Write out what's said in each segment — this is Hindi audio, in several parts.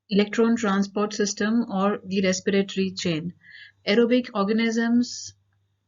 Electron transport system or the respiratory chain. Aerobic organisms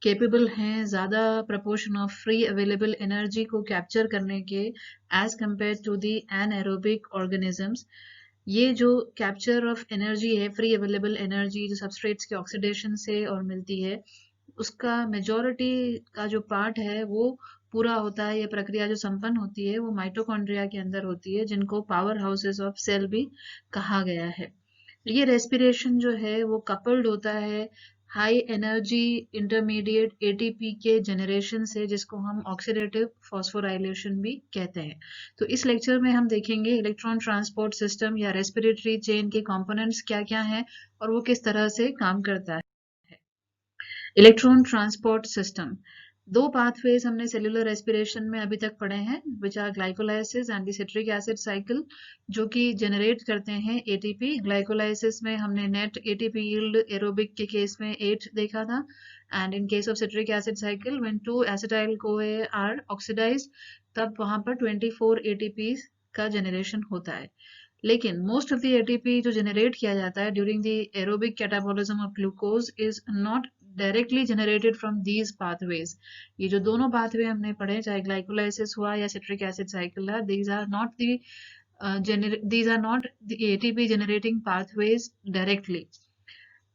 capable हैं ज़्यादा proportion of free available energy को capture करने के as compared to the anaerobic organisms. ये जो capture of energy है, free available energy जो substrates के oxidation से और मिलती है, उसका मेजॉरिटी का जो पार्ट है वो पूरा होता है, ये प्रक्रिया जो संपन्न होती है वो माइटोकॉन्ड्रिया के अंदर होती है, जिनको पावर हाउसेस ऑफ सेल भी कहा गया है। ये रेस्पिरेशन जो है वो कपल्ड होता है हाई एनर्जी इंटरमीडिएट एटीपी के जनरेशन से, जिसको हम ऑक्सीडेटिव फॉस्फोराइलेशन भी कहते हैं। तो इस लेक्चर में हम देखेंगे इलेक्ट्रॉन ट्रांसपोर्ट सिस्टम या रेस्पिरेटरी चेन के कंपोनेंट्स क्या क्या हैं और वो किस तरह से काम करता है। इलेक्ट्रॉन ट्रांसपोर्ट सिस्टम, दो पाथवेज हमने सेलुलर रेस्पिरेशन में अभी तक पढ़े हैं, which are glycolysis and the citric acid cycle, जो कि जनरेट करते हैं एटीपी। ग्लाइकोलाइसिस में हमने नेट एटीपी यील्ड एरोबिक के केस में 8 देखा था, and in case of citric acid cycle when 2 acetyl CoA are oxidized, तब वहां पर 24 एटीपी का जनरेशन होता है। लेकिन मोस्ट ऑफ द एटीपी जो जनरेट किया जाता है during the aerobic catabolism of glucose is not directly generated from these pathways. ये जो दोनों पाथवे हमने पढ़े, चाहे ग्लाइकोलाइसिस हुआ या सिट्रिक एसिड साइकिल है, these are not the ATP generating pathways directly.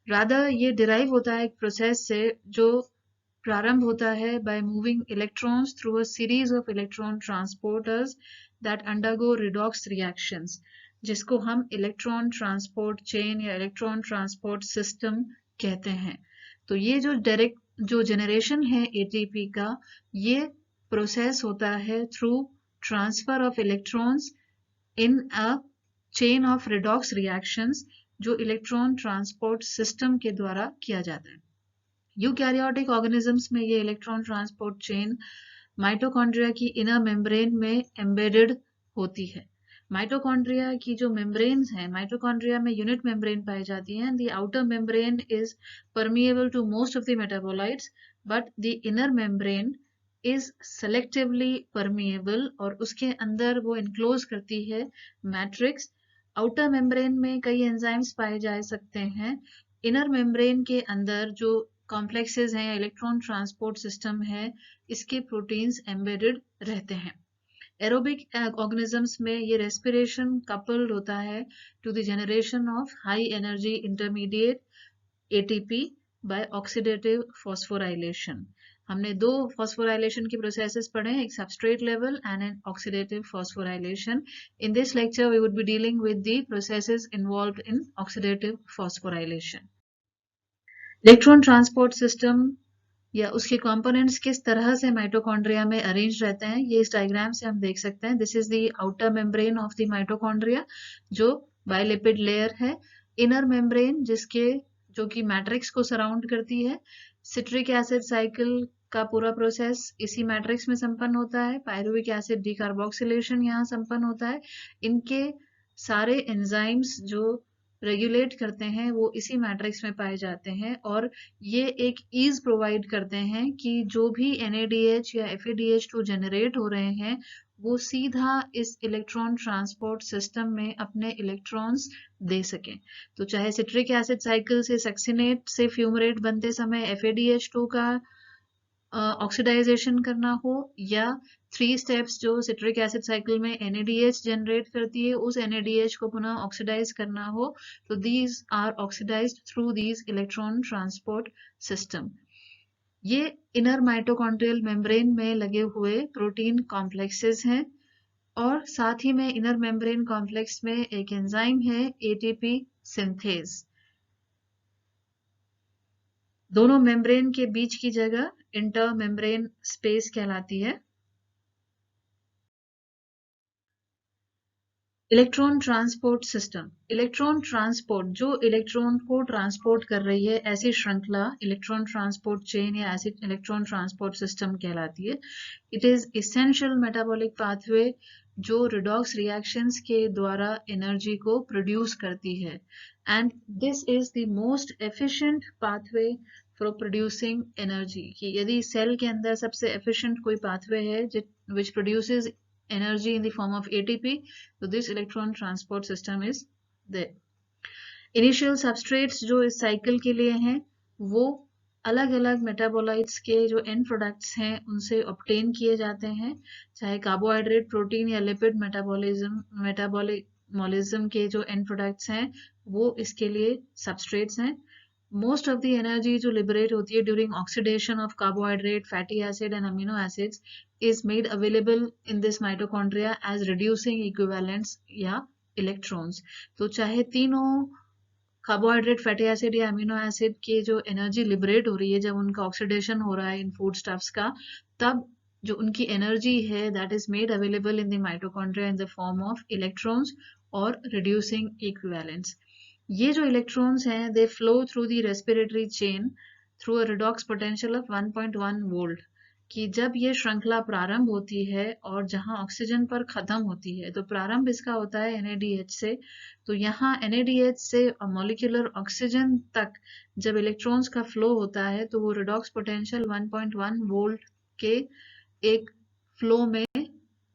rather ये derive होता है एक प्रोसेस से जो प्रारंभ होता है by moving electrons through a series of electron transporters that undergo redox reactions, जिसको हम इलेक्ट्रॉन ट्रांसपोर्ट चेन या इलेक्ट्रॉन ट्रांसपोर्ट सिस्टम कहते हैं। तो ये जो डायरेक्ट जो जनरेशन है एटीपी का, ये प्रोसेस होता है through transfer of electrons in a chain of redox reactions, जो इलेक्ट्रॉन ट्रांसपोर्ट सिस्टम के द्वारा किया जाता है। यूकैरियोटिक ऑर्गेनिजम्स में ये इलेक्ट्रॉन ट्रांसपोर्ट चेन माइटोकॉन्ड्रिया की इनर मेम्ब्रेन में एम्बेडेड होती है। माइटोकॉन्ड्रिया की जो मेम्ब्रेन्स हैं, माइटोकॉन्ड्रिया में यूनिट मेम्ब्रेन पाई जाती हैं। The outer membrane is permeable to most of the metabolites, but the inner membrane is selectively permeable, और उसके अंदर वो इनक्लोज करती है मैट्रिक्स। आउटर मेम्ब्रेन में कई एंजाइम्स पाए जा सकते हैं। इनर मेम्ब्रेन के अंदर जो कॉम्प्लेक्सेस हैं, इलेक्ट्रॉन ट्रांसपोर्ट सिस्टम है, इसके प्रोटीन्स एम्बेडेड रहते हैं। एरोबिक ऑर्गेनिजम्स में ये रेस्पिरेशन कपल्ड होता है to the generation of high energy intermediate ATP by oxidative phosphorylation. हमने दो फॉस्फोराइलेशन के प्रोसेसेस पढ़े हैं, एक substrate level and an oxidative phosphorylation. In this lecture we would be dealing with the processes involved in oxidative phosphorylation. Electron transport system या उसके कंपोनेंट्स किस तरह से माइटोकॉन्ड्रिया में अरेंज रहते हैं, ये इस डायग्राम से हम देख सकते हैं। This is the outer membrane of the mitochondria, जो बाइलिपिड लेयर है। इनर मेम्ब्रेन जिसके जो कि मैट्रिक्स को सराउंड करती है। सिट्रिक एसिड साइकिल का पूरा प्रोसेस इसी मैट्रिक्स में संपन्न होता है। पायरुविक एसिड डीकार्बोक्सिलेशन यहाँ संपन्न होता है। इनके सारे एंजाइम्स जो रेगुलेट करते हैं वो इसी मैट्रिक्स में पाए जाते हैं, और ये एक ईज प्रोवाइड करते हैं कि जो भी NADH या FADH2 जनरेट हो रहे हैं वो सीधा इस इलेक्ट्रॉन ट्रांसपोर्ट सिस्टम में अपने इलेक्ट्रॉन्स दे सकें। तो चाहे सिट्रिक एसिड साइकिल से सक्सिनेट से फ्यूमरेट बनते समय FADH2 का ऑक्सीडाइजेशन करना हो, या 3 स्टेप्स जो सिट्रिक एसिड साइकिल में NADH जनरेट करती है उस NADH को पुनः ऑक्सीडाइज करना हो, तो these are oxidized through these electron transport system. ये इनर माइटोकॉन्ड्रियल मेम्ब्रेन में लगे हुए प्रोटीन कॉम्प्लेक्सेस हैं, और साथ ही में इनर मेम्ब्रेन कॉम्प्लेक्स में एक एंजाइम है ATP सिंथेज। दोनों मेम्ब्रेन के बीच की जगह इंटर मेम्ब्रेन स्पेस कहलाती है। Electron transport system, electron transport, जो इलेक्ट्रॉन को ट्रांसपोर्ट कर रही है ऐसी श्रृंखला इलेक्ट्रॉन ट्रांसपोर्ट चेन या ऐसी इलेक्ट्रॉन ट्रांसपोर्ट सिस्टम कहलाती है। It is essential metabolic pathway जो रिडॉक्स रिएक्शंस के द्वारा एनर्जी को प्रोड्यूस करती है, and this is the most efficient pathway for producing energy. कि यदि सेल के अंदर सबसे एफिशिएंट कोई पाथवे है which produces energy in the form of ATP, so this electron transport system is there. Initial substrates जो इस साइकिल के लिए हैं वो अलग अलग मेटाबोलाइट्स के जो एंड प्रोडक्ट्स हैं उनसे ऑब्टेन किए जाते हैं, चाहे कार्बोहाइड्रेट, प्रोटीन या लिपिड मेटाबॉलिज्म के जो एंड प्रोडक्ट्स हैं वो इसके लिए सबस्ट्रेट्स हैं। मोस्ट ऑफ द एनर्जी जो लिबरेट होती है during oxidation of carbohydrate, fatty acid and amino acids is made available in this mitochondria as reducing equivalents या इलेक्ट्रॉन्स। तो चाहे तीनों कार्बोहाइड्रेट, फैटी एसिड या अमीनो एसिड की जो एनर्जी लिबरेट हो रही है जब उनका ऑक्सीडेशन हो रहा है इन फूड स्टफ्स का, तब जो उनकी एनर्जी है that is made available in the mitochondria in the form of electrons और रिड्यूसिंग इक्विवेलेंट्स। ये जो इलेक्ट्रॉन्स हैं they flow through the respiratory chain through a redox potential of 1.1 volt, कि जब ये श्रृंखला प्रारंभ होती है और जहां ऑक्सीजन पर खत्म होती है तो प्रारंभ इसका होता है NADH से। तो यहाँ NADH से मॉलिक्यूलर ऑक्सीजन तक जब इलेक्ट्रॉन्स का फ्लो होता है तो वो रिडॉक्स पोटेंशियल 1.1 वोल्ट के एक फ्लो में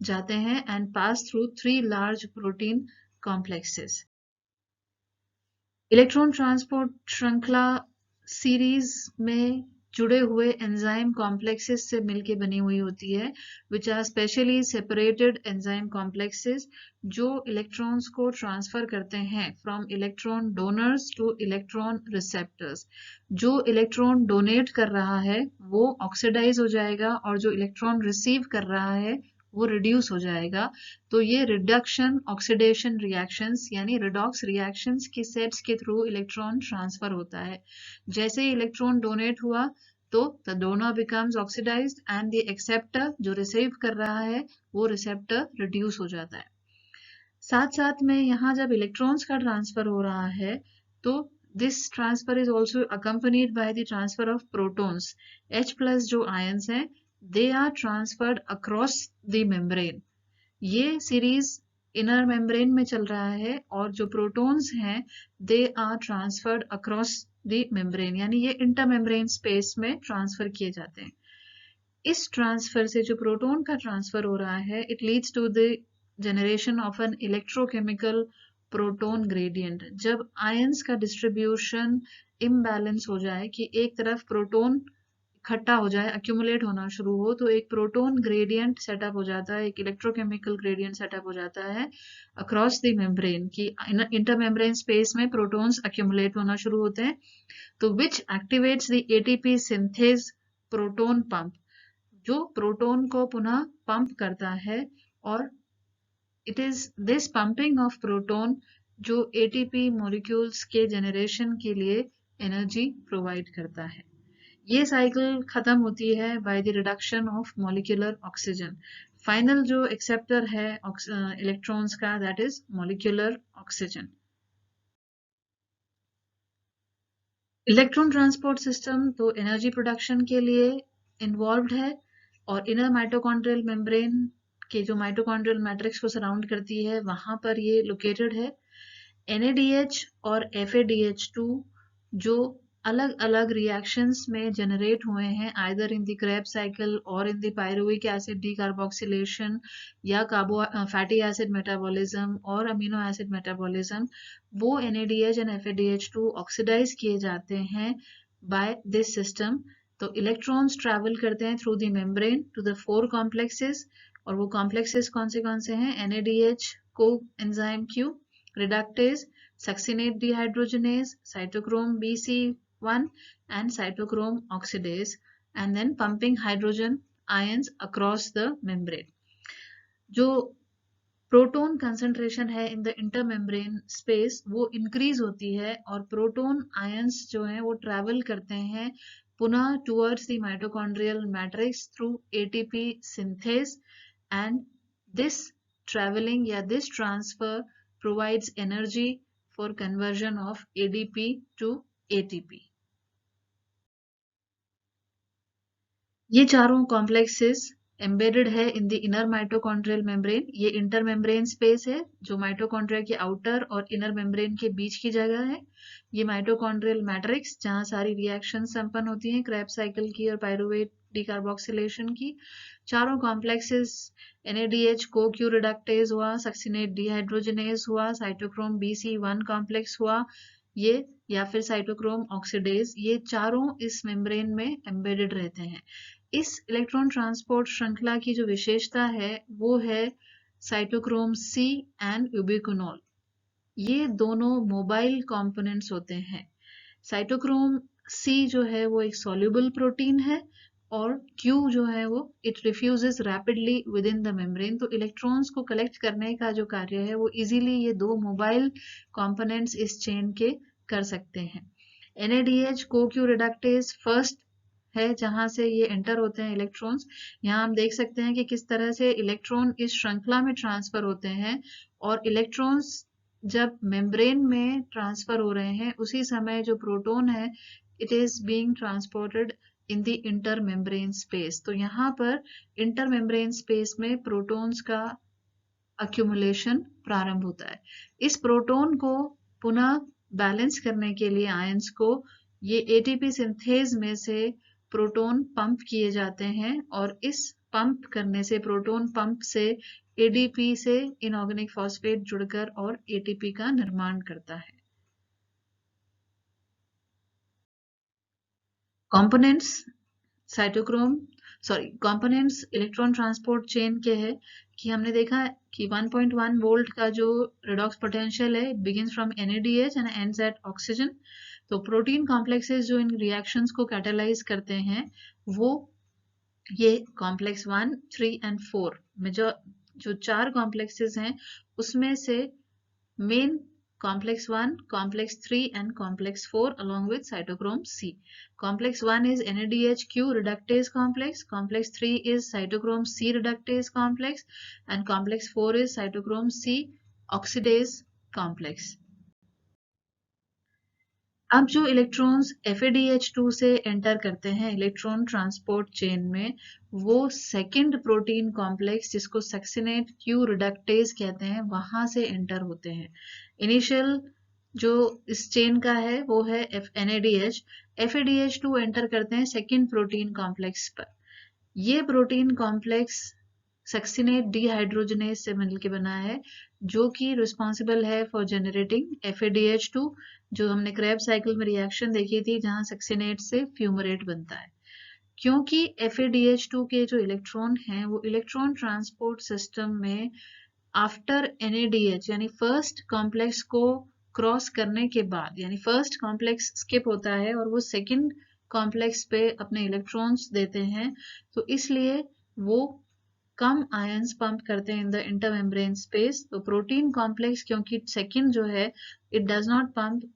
जाते हैं and pass through 3 large protein complexes. Electron transport श्रृंखला सीरीज में जुड़े हुए एंजाइम कॉम्प्लेक्सेस से मिलके बनी हुई होती है, which are specially separated enzyme complexes जो इलेक्ट्रॉन्स को ट्रांसफर करते हैं from electron donors to electron receptors. जो इलेक्ट्रॉन डोनेट कर रहा है वो ऑक्सीडाइज हो जाएगा और जो इलेक्ट्रॉन रिसीव कर रहा है वो रिड्यूस हो जाएगा। तो ये रिडक्शन ऑक्सीडेशन रिएक्शंस यानी रिडॉक्स रिएक्शंस के सेट्स के थ्रू इलेक्ट्रॉन ट्रांसफर होता है। जैसे ही इलेक्ट्रॉन डोनेट हुआ तो the donor becomes oxidized and the acceptor जो रिसीव कर रहा है वो रिसेप्टर रिड्यूस हो जाता है। साथ साथ में यहाँ जब इलेक्ट्रॉन्स का ट्रांसफर हो रहा है तो this transfer is also accompanied by the transfer of protons. H+ जो आयंस हैं they are transferred across the membrane। ये सीरीज इनर मेम्ब्रेन में चल रहा है और जो प्रोटॉन्स हैं they are transferred across the membrane, यानी ये इंटर मेम्ब्रेन स्पेस में ट्रांसफर किए जाते हैं। इस ट्रांसफर से जो प्रोटॉन का ट्रांसफर हो रहा है it leads to the generation of an electrochemical proton gradient. जब आयंस का डिस्ट्रीब्यूशन इम्बैलेंस हो जाए कि एक तरफ प्रोटॉन इकट्ठा हो जाए, अक्यूमुलेट होना शुरू हो, तो एक प्रोटॉन ग्रेडियंट सेटअप हो जाता है, एक इलेक्ट्रोकेमिकल ग्रेडियंट सेटअप हो जाता है अक्रॉस द मेम्ब्रेन की इंटर मेम्ब्रेन स्पेस में प्रोटॉन्स अक्यूमुलेट होना शुरू होते हैं। तो which activates the ATP synthase proton pump, जो प्रोटॉन को पुनः पंप करता है और it is this pumping of proton जो ATP मॉलिक्यूल्स के जनरेशन के लिए एनर्जी प्रोवाइड करता है। ये साइकिल खत्म होती है by the reduction of molecular oxygen. Final जो एक्सेप्टर है इलेक्ट्रॉन्स का that is molecular oxygen. Electron transport system तो एनर्जी प्रोडक्शन के लिए इन्वॉल्व्ड है और इनर माइटोकॉन्ड्रियल मेम्ब्रेन के जो माइटोकॉन्ड्रियल मैट्रिक्स को सराउंड करती है वहां पर ये लोकेटेड है। NADH और FADH2 जो अलग अलग रिएक्शंस में जनरेट हुए हैं either in the Krebs cycle और in the pyruvic acid decarboxylation या फैटी एसिड मेटाबॉलिज्म और अमीनो एसिड मेटाबॉलिज्म, वो NADH एंड FADH2 ऑक्सीडाइज किए जाते हैं बाय दिस सिस्टम। तो इलेक्ट्रॉन्स ट्रैवल करते हैं through the membrane to the 4 complexes, और वो कॉम्प्लेक्सेस कौन से हैं? NADH को enzyme Q, reductase, succinate dehydrogenase, cytochrome BC1 and cytochrome oxidase, and then pumping hydrogen ions across the membrane। जो प्रोटॉन कंसंट्रेशन है इन द इंटरमेम्ब्रेन स्पेस वो इंक्रीज होती है और प्रोटॉन आयंस जो हैं वो ट्रैवल करते हैं पुनः towards the mitochondrial matrix through ATP synthase and this traveling या this transfer provides energy for conversion of ADP to ATP। ये चारों कॉम्प्लेक्सेस एम्बेडेड है in the inner mitochondrial membrane. ये इंटर मेम्ब्रेन स्पेस है जो माइटोकॉन्ड्रिया के आउटर और इनर मेम्ब्रेन के बीच की जगह है। ये माइटोकॉन्ड्रियल मैट्रिक्स जहां सारी रिएक्शन संपन्न होती हैं Krebs साइकिल की और पायरुवेट डीकार्बोक्सिलेशन की। चारों कॉम्प्लेक्सेस NADH को Q रिडक्टेज हुआ, सक्सिनेट डिहाइड्रोजनेज हुआ, साइटोक्रोम BC1 कॉम्प्लेक्स हुआ, ये या फिर साइटोक्रोम ऑक्सीडेज, ये चारों इस मेम्ब्रेन में एम्बेडेड रहते हैं। इस इलेक्ट्रॉन ट्रांसपोर्ट श्रृंखला की जो विशेषता है वो है साइटोक्रोम सी एंड यूबिक्विनोल। ये दोनों मोबाइल कंपोनेंट्स होते हैं। साइटोक्रोम सी जो है वो एक सॉल्युबल प्रोटीन है और क्यू जो है वो it refuses rapidly with in the membrane. तो इलेक्ट्रॉन्स को कलेक्ट करने का जो कार्य है वो इजीली ये दो मोबाइल कंपोनेंट्स इस चेन के कर सकते हैं। NADH को क्यू रिडक्टेज फर्स्ट है जहां से ये एंटर होते हैं इलेक्ट्रॉन्स। यहाँ हम देख सकते हैं कि किस तरह से इलेक्ट्रॉन इस श्रृंखला में ट्रांसफर होते हैं और इलेक्ट्रॉन्स जब मेम्ब्रेन में ट्रांसफर हो रहे हैं उसी समय जो प्रोटॉन है it is being transported in the inter membrane space. तो यहाँ पर इंटर मेम्ब्रेन स्पेस में प्रोटॉन्स का अक्यूमुलेशन प्रारंभ होता है। इस प्रोटॉन को पुनः बैलेंस करने के लिए आयंस को ये एटीपी सिंथेज में से प्रोटॉन पंप किए जाते हैं और इस पंप करने से प्रोटॉन पंप से एडीपी से इनऑर्गेनिक फॉस्फेट जुड़कर और एटीपी का निर्माण करता है। Components cytochrome components electron transport chain के हैं कि हमने देखा कि 1.1 वोल्ट का जो रेडॉक्स पोटेंशियल है begins from NADH and ends at oxygen. तो प्रोटीन कॉम्प्लेक्सेस जो इन रिएक्शंस को कैटालाइज करते हैं वो ये कॉम्प्लेक्स 1, 3 एंड 4 में जो चार कॉम्प्लेक्सेस हैं उसमें से main complex 1, complex 3 and complex 4 along with cytochrome C. Complex 1 is NADH-Q reductase complex, complex 3 is cytochrome C reductase complex and complex 4 is cytochrome C oxidase complex. अब जो इलेक्ट्रॉन्स FADH2 से एंटर करते हैं इलेक्ट्रॉन ट्रांसपोर्ट चेन में वो सेकंड प्रोटीन कॉम्प्लेक्स जिसको सक्सिनेट क्यू रिडक्टेज कहते हैं वहां से एंटर होते हैं। इनिशियल जो इस चेन का है वो है NADH। FADH2 एंटर करते हैं सेकंड प्रोटीन कॉम्प्लेक्स पर। ये प्रोटीन कॉम्प्लेक्स सक्सिनेट डिहाइड्रोजनेज से मिलकर बना है जो कि रिस्पॉन्सिबल है फॉर जनरेटिंग FADH2 जो हमने क्रेब साइकिल में रिएक्शन देखी थी जहां सक्सिनेट से फ्यूमरेट बनता है। क्योंकि FADH2 के जो इलेक्ट्रॉन हैं वो इलेक्ट्रॉन ट्रांसपोर्ट सिस्टम में आफ्टर NADH यानी फर्स्ट कॉम्प्लेक्स को क्रॉस करने के बाद यानी फर्स्ट कॉम्प्लेक्स स्किप होता है और वो सेकंड कॉम्प्लेक्स पे अपने इलेक्ट्रॉन्स देते हैं। तो इसलिए वो कम आयंस पंप करते हैं इन द इंटरमेम्ब्रेन स्पेस। तो प्रोटीन कॉम्प्लेक्स क्योंकि सेकंड जो है it does not pump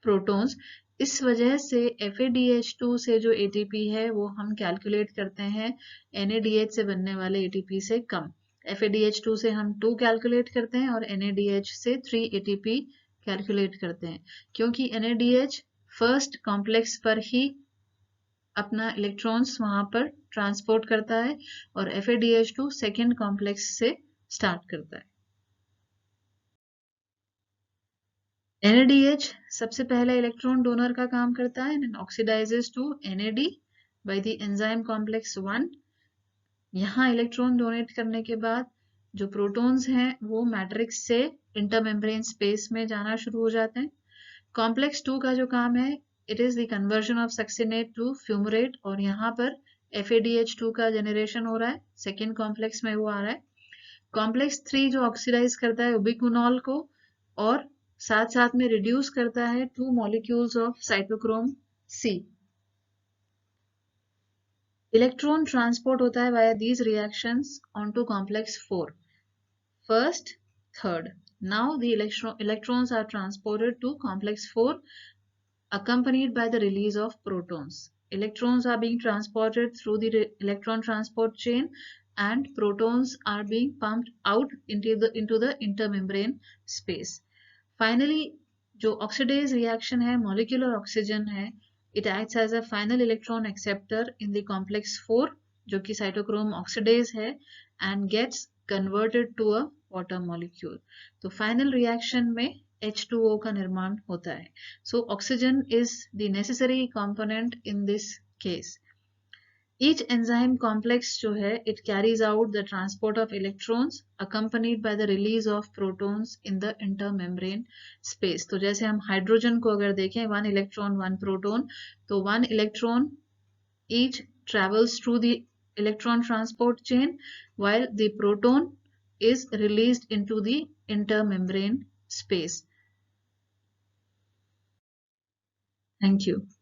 protons, इस वजह से FADH2 से जो ATP है वो हम कैलकुलेट करते हैं NADH से बनने वाले ATP से कम। FADH2 से हम 2 कैलकुलेट करते हैं और NADH से 3 ATP कैलकुलेट करते हैं क्योंकि NADH फर्स्ट कॉम्प्लेक्स पर ही अपना इलेक्ट्रॉन्स वहां पर ट्रांसपोर्ट करता है और FADH2 सेकेंड कॉम्प्लेक्स से स्टार्ट करता है। NADH सबसे पहले इलेक्ट्रॉन डोनर का काम करता है and oxidizes to NAD by the enzyme complex 1। यहाँ इलेक्ट्रॉन डोनेट करने के बाद जो प्रोटॉन्स हैं वो मैट्रिक्स से इंटरमेम्ब्रेन स्पेस में जाना शुरू हो जाते हैं। कॉम्प्लेक्स 2 का जो काम है it is the conversion of succinate to fumarate और यहाँ पर FADH2 का जनरेशन हो रहा है सेकेंड कॉम्प्लेक्स में वो आ रहा है। कॉम्प्लेक्स 3 जो ऑक्सीडाइज करता है यूबिक्विनोल को और साथ साथ में रिड्यूस करता है 2 molecules of cytochrome C। Electron transport होता है via these reactions onto complex 4 first third. Now the electrons are transported to complex 4 accompanied by the release of protons. Electrons are being transported through the electron transport chain and protons are being pumped out into the intermembrane space. Finally, जो oxidase reaction है molecular oxygen है it acts as a final electron acceptor in the complex 4 जो कि cytochrome oxidase है and gets converted to a water molecule. तो final reaction में H2O का निर्माण होता है. So oxygen is the necessary component in this case. Each enzyme complex जो है it carries out the transport of electrons accompanied by the release of protons in the intermembrane space. तो जैसे हम हाइड्रोजन को अगर देखें 1 electron 1 proton, तो 1 electron each travels through the electron transport chain while the proton is released into the intermembrane space. Thank you.